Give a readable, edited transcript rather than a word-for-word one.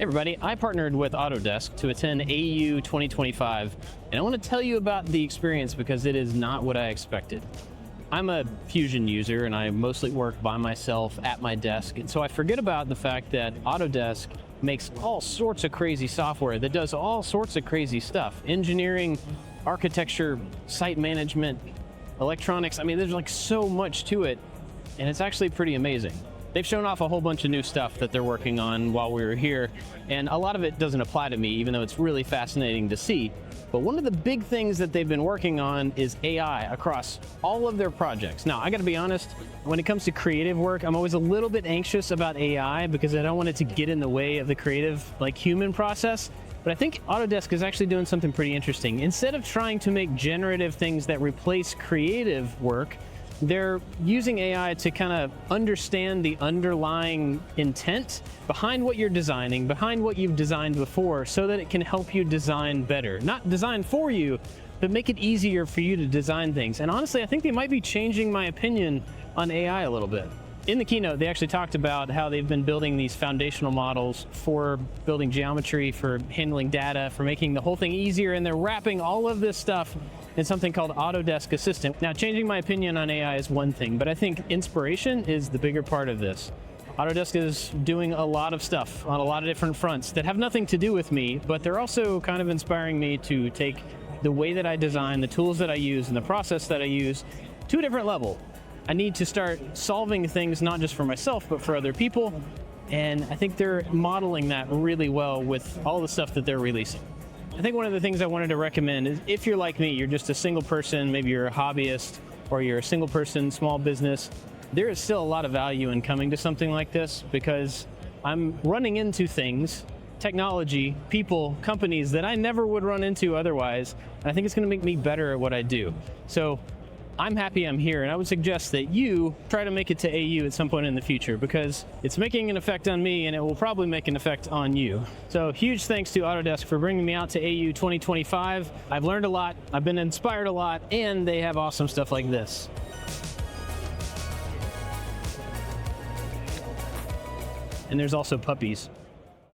Everybody, I partnered with Autodesk to attend AU 2025, and I want to tell you about the experience because it is not what I expected. I'm a Fusion user and I mostly work by myself at my desk, and so I forget about the fact that Autodesk makes all sorts of crazy software that does all sorts of crazy stuff. Engineering, architecture, site management, electronics. I mean, there's like so much to it, and it's actually pretty amazing. They've shown off a whole bunch of new stuff that they're working on while we were here, and a lot of it doesn't apply to me, even though it's really fascinating to see. But one of the big things that they've been working on is AI across all of their projects. Now, I gotta be honest, when it comes to creative work, I'm always a little bit anxious about AI because I don't want it to get in the way of the creative, like human process. But I think Autodesk is actually doing something pretty interesting. Instead of trying to make generative things that replace creative work, they're using AI to kind of understand the underlying intent behind what you're designing, behind what you've designed before, so that it can help you design better. Not design for you, but make it easier for you to design things. And honestly, I think they might be changing my opinion on AI a little bit. In the keynote, they actually talked about how they've been building these foundational models for building geometry, for handling data, for making the whole thing easier, and they're wrapping all of this stuff in something called Autodesk Assistant. Now, changing my opinion on AI is one thing, but I think inspiration is the bigger part of this. Autodesk is doing a lot of stuff on a lot of different fronts that have nothing to do with me, but they're also kind of inspiring me to take the way that I design, the tools that I use, and the process that I use to a different level. I need to start solving things not just for myself, but for other people. And I think they're modeling that really well with all the stuff that they're releasing. I think one of the things I wanted to recommend is if you're like me, you're just a single person, maybe you're a hobbyist, or you're a single person, small business, there is still a lot of value in coming to something like this because I'm running into things, technology, people, companies that I never would run into otherwise. And I think it's gonna make me better at what I do. So I'm happy I'm here, and I would suggest that you try to make it to AU at some point in the future because it's making an effect on me and it will probably make an effect on you. So huge thanks to Autodesk for bringing me out to AU 2025. I've learned a lot, I've been inspired a lot, and they have awesome stuff like this. And there's also puppies.